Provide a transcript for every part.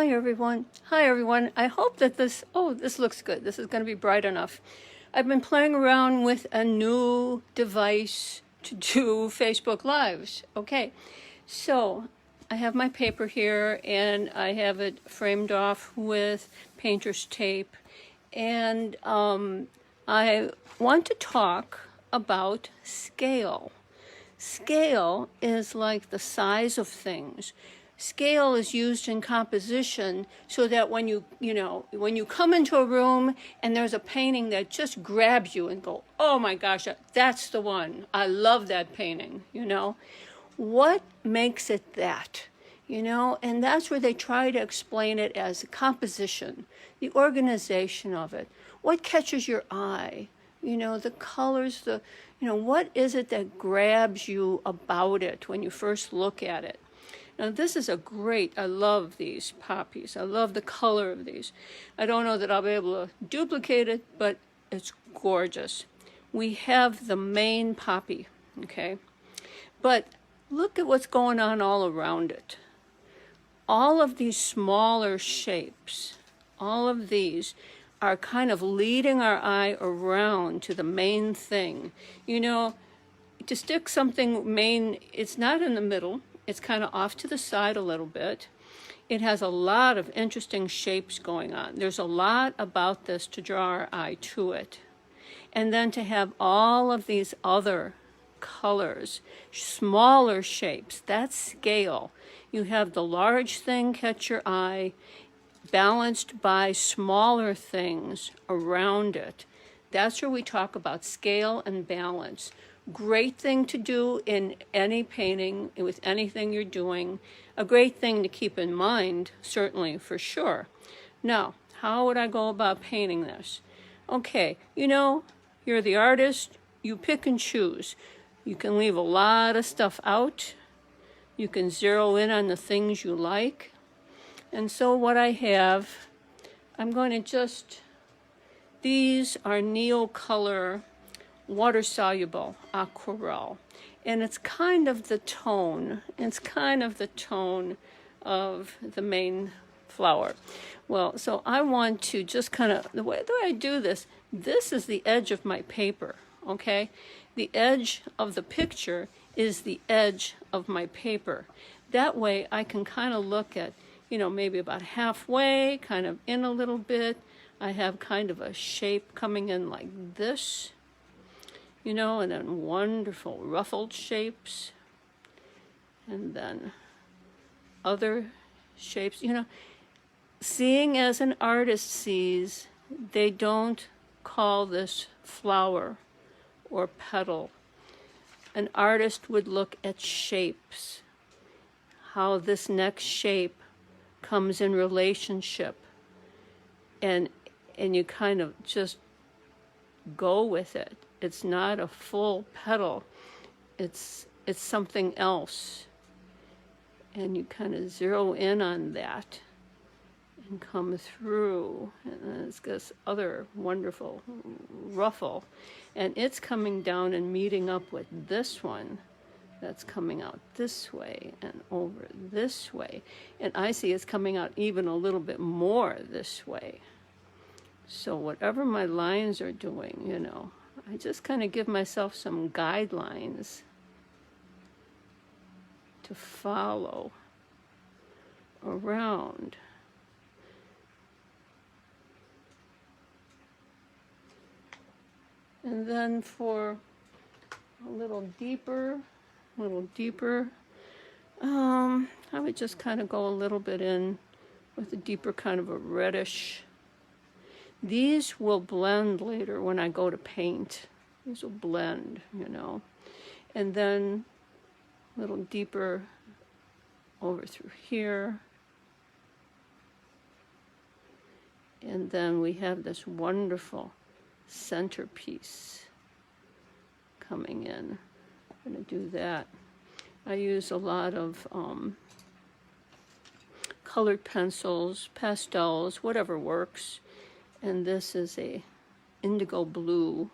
Hi everyone. I hope that this looks good. This is going to be bright enough. I've been playing around with a new device to do Facebook Lives. Okay, so I have my paper here and I have it framed off with painter's tape. And I want to talk about scale. Scale is like the size of things. Scale is used in composition so that when you come into a room and there's a painting that just grabs you and go, oh my gosh, that's the one. I love that painting, What makes it that? And that's where they try to explain it as composition, the organization of it. What catches your eye? The colors, what is it that grabs you about it when you first look at it? Now this is I love these poppies. I love the color of these. I don't know that I'll be able to duplicate it, but it's gorgeous. We have the main poppy, okay? But look at what's going on all around it. All of these smaller shapes, all of these are kind of leading our eye around to the main thing. To stick something main, it's not in the middle. It's kind of off to the side a little bit. It has a lot of interesting shapes going on. There's a lot about this to draw our eye to it. And then to have all of these other colors, smaller shapes, that's scale. You have the large thing catch your eye, balanced by smaller things around it. That's where we talk about scale and balance. Great thing to do in any painting, with anything you're doing. A great thing to keep in mind, certainly, for sure. Now, how would I go about painting this? Okay, you're the artist, you pick and choose. You can leave a lot of stuff out. You can zero in on the things you like. And so what I have, I'm going to these are Neocolor water-soluble aquarelle. And it's kind of the tone. Of the main flower. Well, so I want to just the way I do this is the edge of my paper, okay? The edge of the picture is the edge of my paper. That way I can kind of look at, maybe about halfway, kind of in a little bit. I have kind of a shape coming in like this, and then wonderful ruffled shapes, and then other shapes. Seeing as an artist sees, they don't call this flower or petal. An artist would look at shapes, how this next shape comes in relationship, and you kind of just go with it. It's not a full petal, it's something else, and you kind of zero in on that and come through, and then it's this other wonderful ruffle, and it's coming down and meeting up with this one that's coming out this way and over this way, and I see it's coming out even a little bit more this way. So whatever my lines are doing, I just kind of give myself some guidelines to follow around. And then for a little deeper, I would just kind of go a little bit in with a deeper kind of a reddish. These will blend later when I go to paint. These will blend, And then a little deeper over through here. And then we have this wonderful centerpiece coming in. I'm going to do that. I use a lot of colored pencils, pastels, whatever works. And this is a indigo blue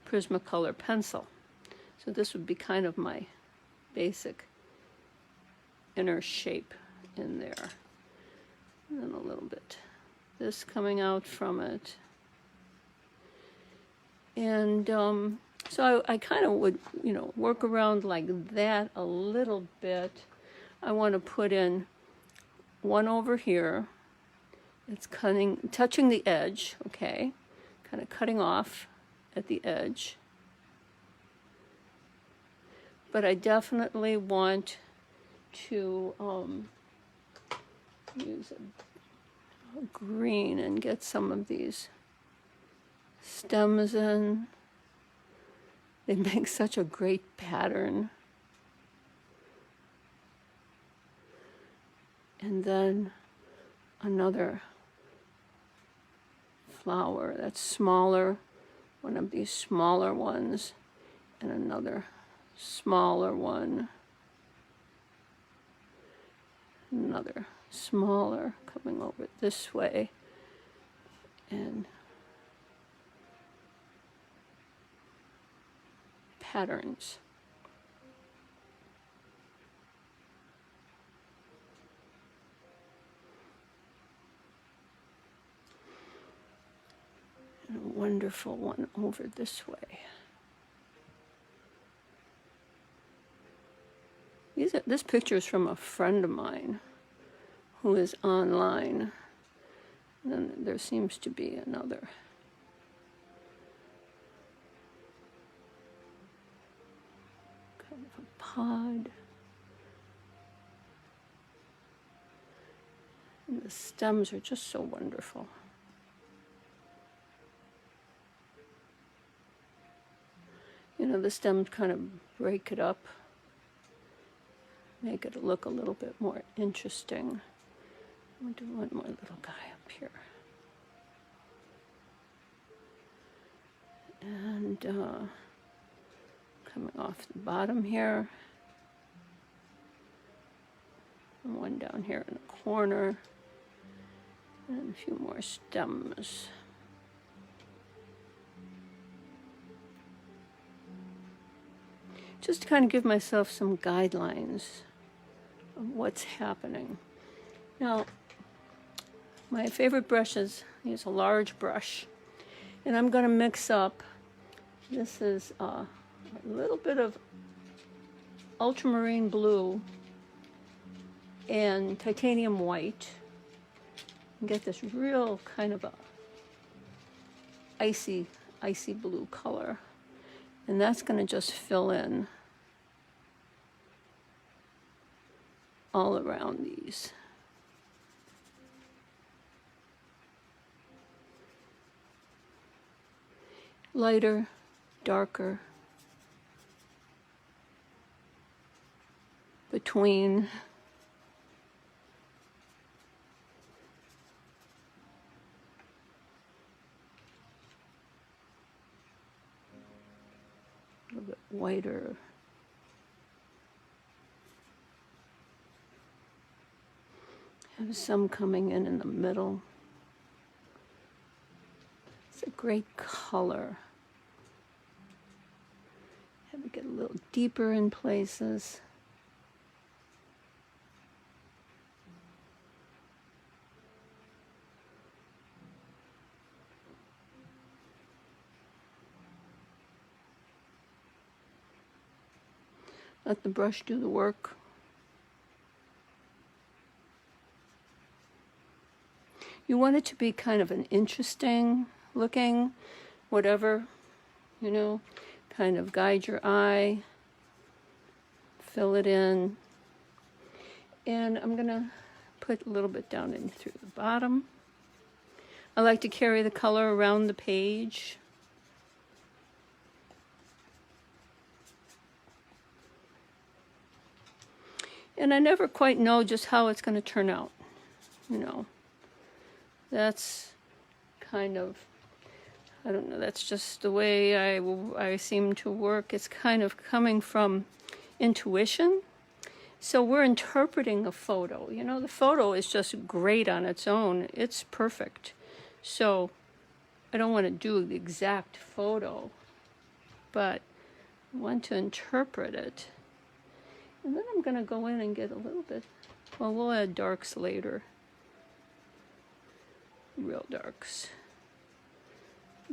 Prismacolor pencil. So this would be kind of my basic inner shape in there. bit. This coming out from it. And so I kind of would, you know, work around like that a little bit. I want to put in one over here. It's touching the edge, okay? Kind of cutting off at the edge. But I definitely want to use a green and get some of these stems in. They make such a great pattern. And then another flower that's smaller, one of these smaller ones, and another smaller one, another smaller coming over this way, and patterns. And a wonderful one over this way. This picture is from a friend of mine who is online. And there seems to be another. Kind of a pod. And the stems are just so wonderful. You know, the stems kind of break it up, make it look a little bit more interesting. I'm going to do one more little guy up here. And coming off the bottom here. And one down here in the corner. And a few more stems. Just to kind of give myself some guidelines of what's happening. Now, my favorite brush is, I use a large brush, and I'm going to mix up, this is a little bit of ultramarine blue and titanium white, and get this real kind of a icy blue color. And that's going to just fill in all around these. Lighter, darker, between. A little bit whiter. Have some coming in the middle. It's a great color. Have to get a little deeper in places. Let the brush do the work. You want it to be kind of an interesting looking, whatever, you know, kind of guide your eye, fill it in. And I'm gonna put a little bit down in through the bottom. I like to carry the color around the page. And I never quite know just how it's going to turn out, you know. That's kind of, I don't know, that's just the way I seem to work. It's kind of coming from intuition. So we're interpreting a photo. You know, the photo is just great on its own. It's perfect. So I don't want to do the exact photo, but I want to interpret it. And then I'm going to go in and get a little bit, well, we'll add darks later. real darks.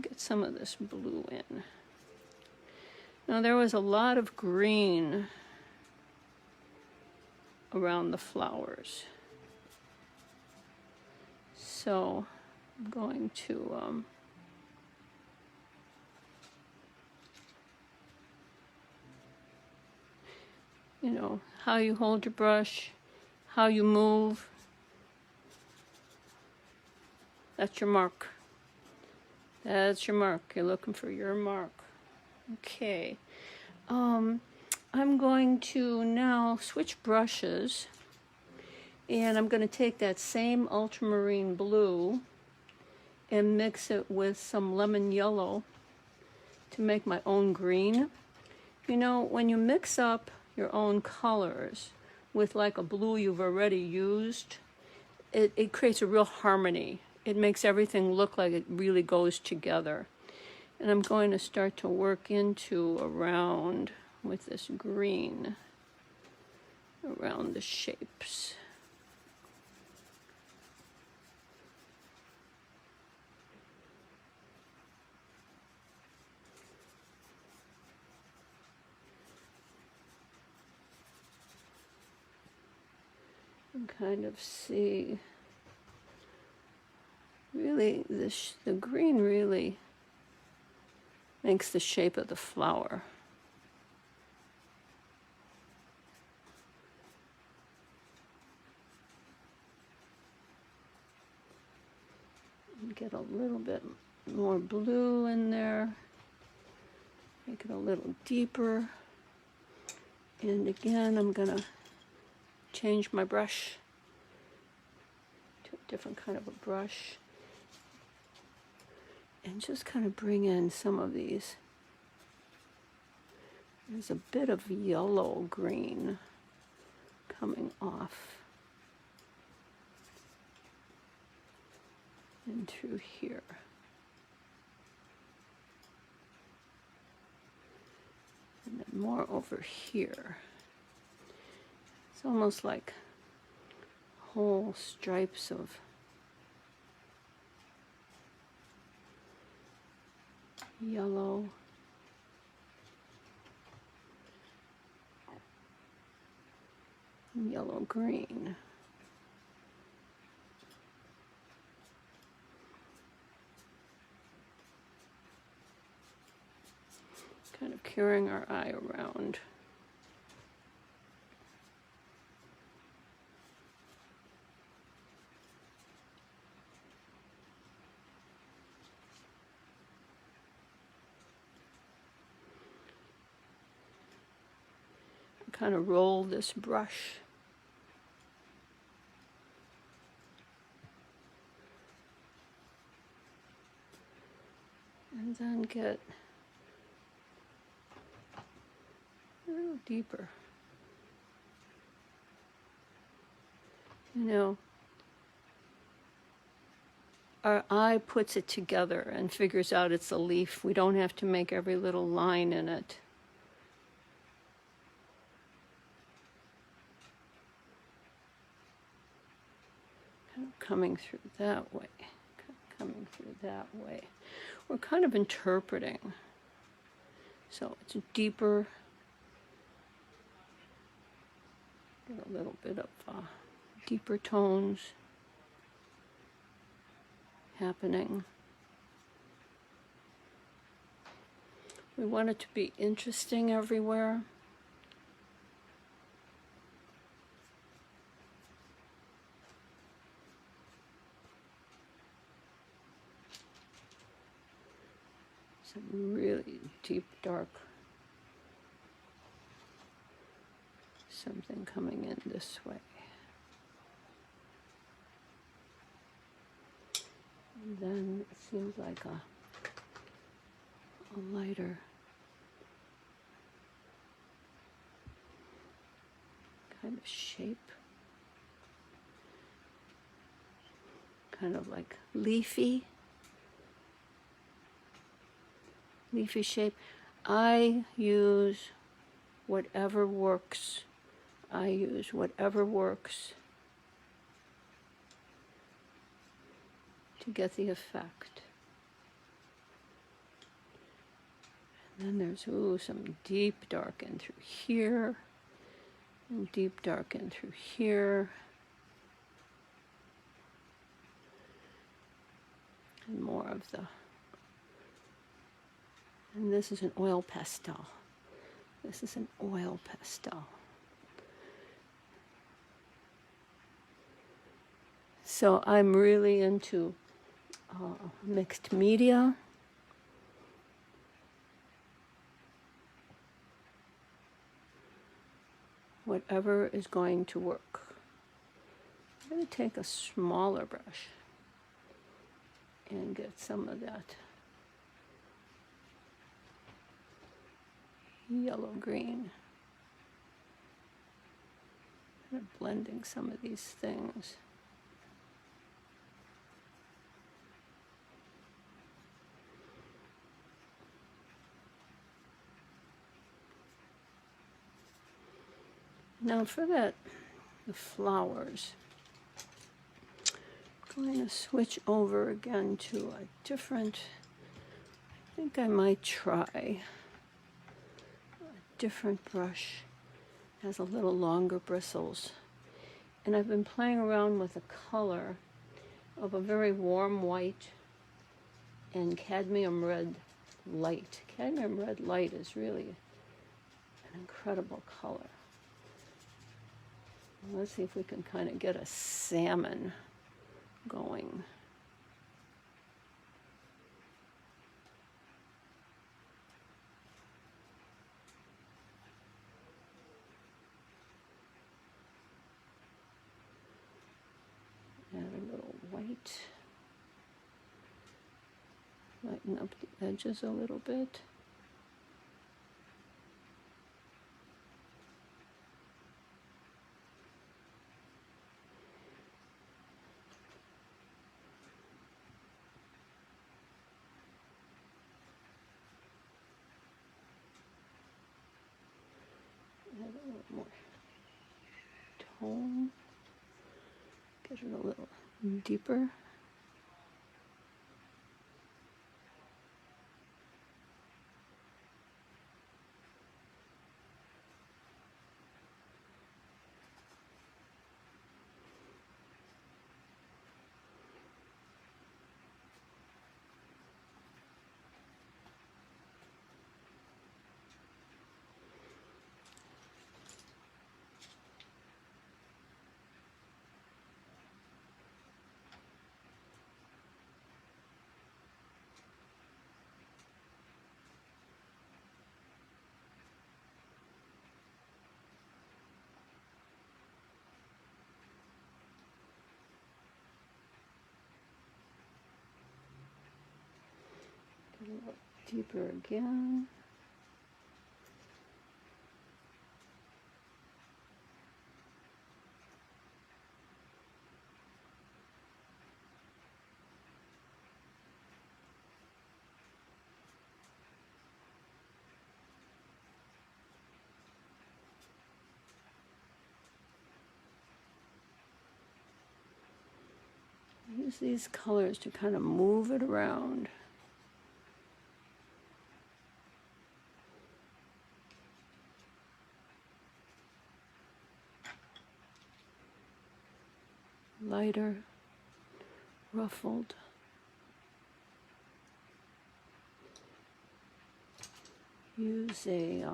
Get some of this blue in. Now there was a lot of green around the flowers. So I'm going to you know, how you hold your brush, how you move, that's your mark. That's your mark. You're looking for your mark. Okay. I'm going to now switch brushes, and I'm going to take that same ultramarine blue and mix it with some lemon yellow to make my own green. You know, when you mix up your own colors with like a blue you've already used, it creates a real harmony. It makes everything look like it really goes together. And I'm going to start to work into around with this green around the shapes. And kind of see, really, the green really makes the shape of the flower. And get a little bit more blue in there. Make it a little deeper. And again, I'm gonna change my brush to a different kind of a brush. And just kind of bring in some of these. There's a bit of yellow green coming off and through here. And then more over here. It's almost like whole stripes of yellow. And yellow green. Kind of carrying our eye around. Kind of roll this brush. And then get a little deeper. You know, our eye puts it together and figures out it's a leaf. We don't have to make every little line in it. Kind of coming through that way. Coming through that way. We're kind of interpreting. So it's deeper. Get a little bit of deeper tones happening. We want it to be interesting everywhere. Some really deep, dark, something coming in this way. And then it seems like a lighter kind of shape. Kind of like leafy shape. I use whatever works. I use whatever works. to get the effect. And then there's, ooh, some deep darken through here, and deep darken through here. And more of the, and this is an oil pastel. This is an oil pastel. So I'm really into mixed media. Whatever is going to work. I'm going to take a smaller brush and get some of that yellow-green. Kind of blending some of these things. Now for that, the flowers, I'm going to switch over again to a different, I think I might try a different brush. It has a little longer bristles. And I've been playing around with the color of a very warm white and cadmium red light. Cadmium red light is really an incredible color. Let's see if we can kind of get a salmon going. Add a little white. Lighten up the edges a little bit. Add a little more tone. Get it a little deeper. Get a little deeper again. Use these colors to kind of move it around. Lighter, ruffled. Use a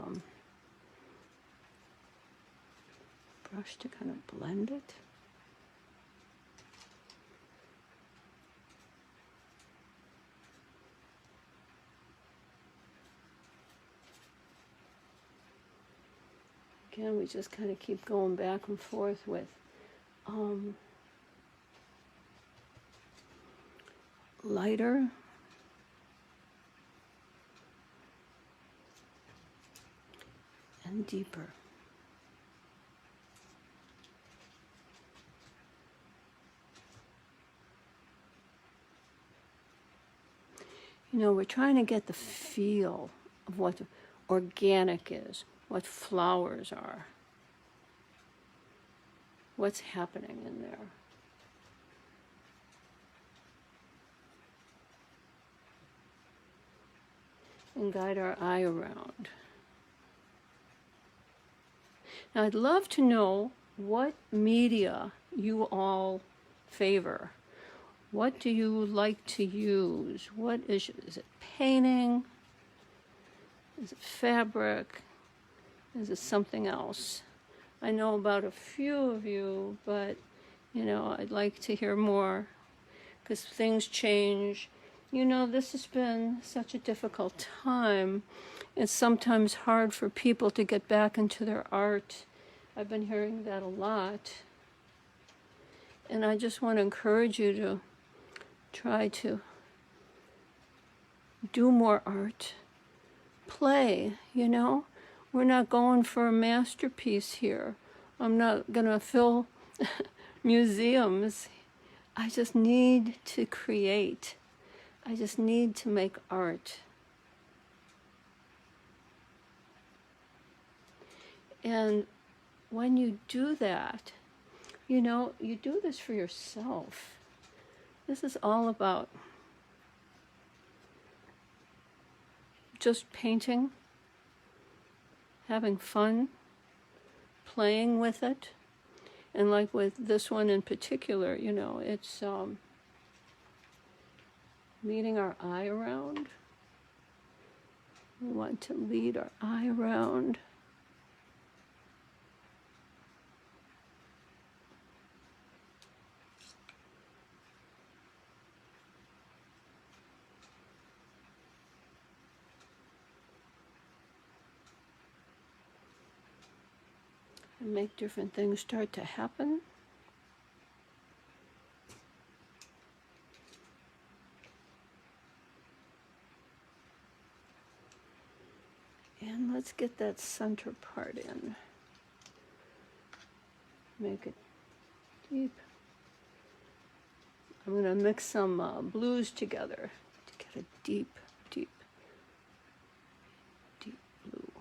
brush to kind of blend it. Again, we just kind of keep going back and forth with lighter and deeper. You know, we're trying to get the feel of what organic is, what flowers are, what's happening in there. and guide our eye around. Now, I'd love to know what media you all favor. What do you like to use? What is it painting? Is it fabric? Is it something else? I know about a few of you, but I'd like to hear more because things change. This has been such a difficult time. It's sometimes hard for people to get back into their art. I've been hearing that a lot. And I just want to encourage you to try to do more art. Play, We're not going for a masterpiece here. I'm not going to fill museums. I just need to create. I just need to make art. And when you do that, you do this for yourself. This is all about just painting, having fun, playing with it. And like with this one in particular, it's leading our eye around. We want to lead our eye around. And make different things start to happen. And let's get that center part in. Make it deep. I'm going to mix some blues together to get a deep, deep, deep blue.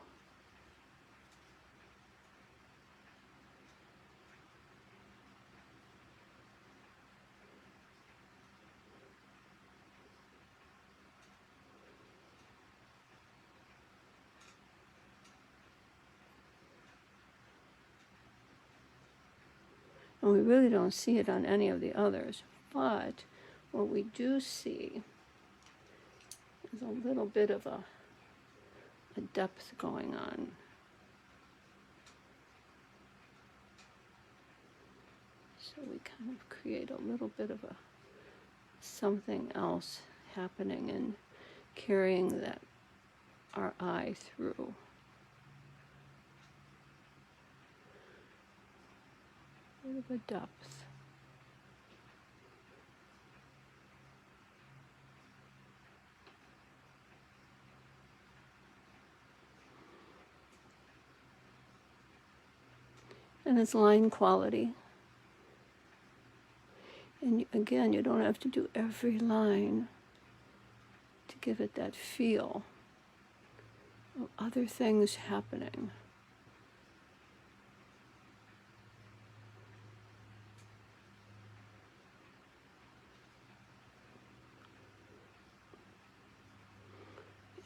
And we really don't see it on any of the others. But what we do see is a little bit of a depth going on. So we kind of create a little bit of something else happening and carrying our eye through. A bit of a depth. And it's line quality. And again, you don't have to do every line to give it that feel of other things happening.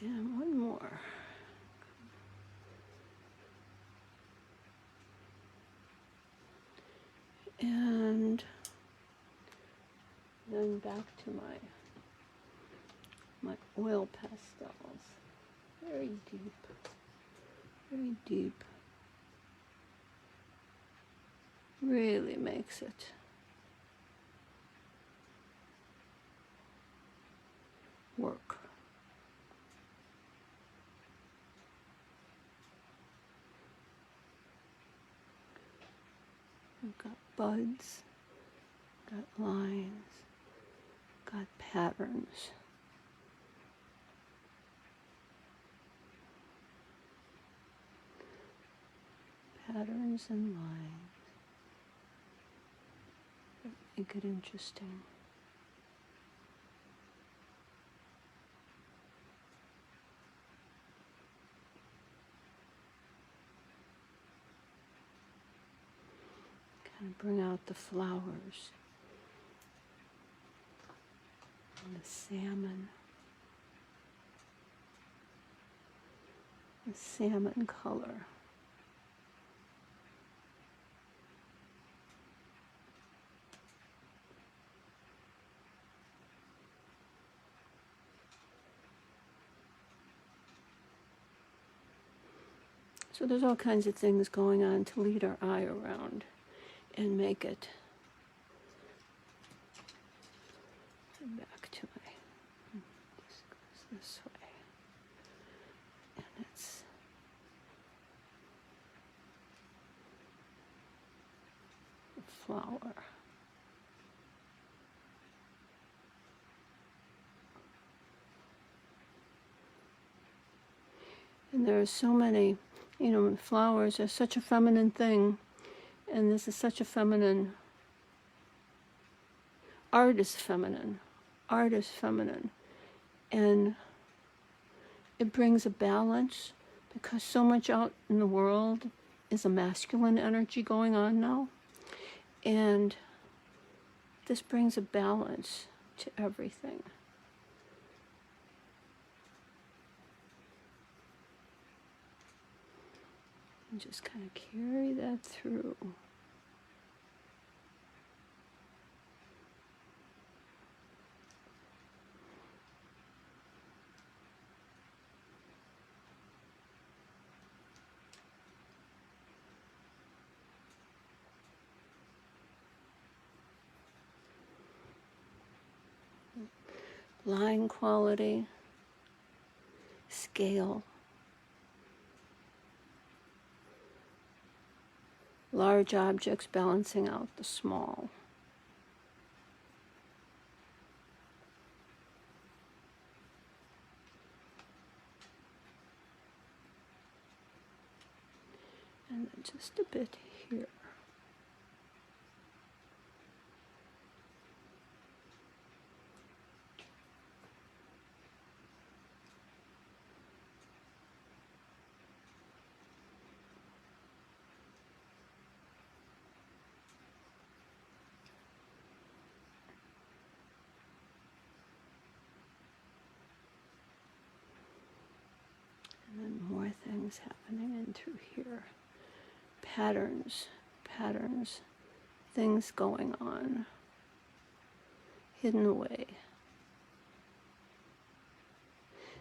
And one more. And then back to my oil pastels. Very deep, very deep. Really makes it work. We've got buds, got lines, got patterns. Patterns and lines that make it interesting. Kind of bring out the flowers and the salmon. a salmon color. So there's all kinds of things going on to lead our eye around and make it back to my, this goes this way, and it's a flower. And there are so many, you know, flowers are such a feminine thing, and this is such a feminine, art is feminine, and it brings a balance, because so much out in the world is a masculine energy going on now, and this brings a balance to everything. And just kind of carry that through. Line quality, scale, large objects balancing out the small. And then just a bit here. And then more things happening in through here. Patterns, things going on, hidden away.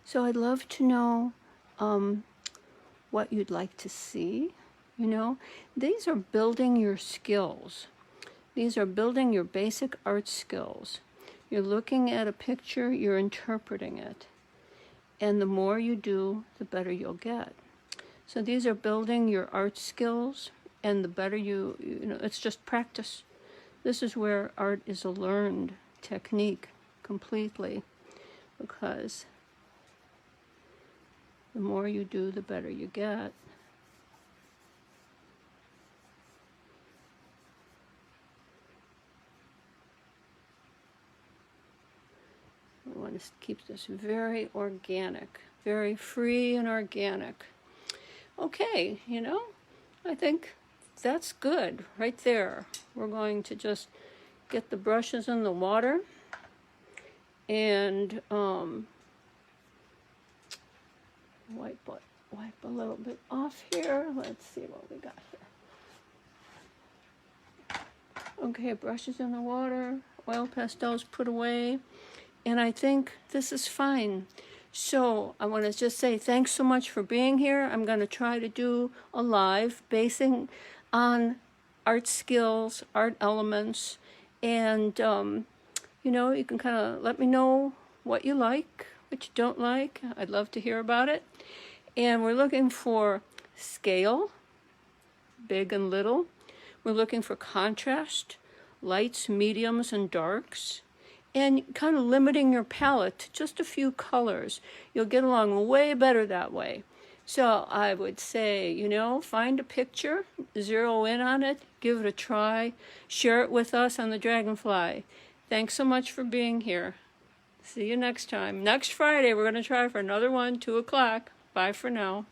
So I'd love to know what you'd like to see, you know. These are building your skills. These are building your basic art skills. You're looking at a picture, you're interpreting it. And the more you do, the better you'll get. So these are building your art skills, and the better you know, it's just practice. This is where art is a learned technique completely, because the more you do, the better you get. We want to keep this very organic, very free and organic. Okay, you know, I think that's good right there. We're going to just get the brushes in the water and wipe a little bit off here. Let's see what we got here. Okay, brushes in the water, oil pastels put away, and I think this is fine. So I want to just say thanks so much for being here. I'm going to try to do a live basing on art skills, art elements, and you know, you can kind of let me know what you like, what you don't like. I'd love to hear about it. And we're looking for scale, big and little. We're looking for contrast, lights, mediums, and darks. And kind of limiting your palette to just a few colors. You'll get along way better that way. So I would say, you know, find a picture, zero in on it, give it a try, share it with us on the Dragonfly. Thanks so much for being here. See you next time. Next Friday, we're going to try for another one, 2 o'clock. Bye for now.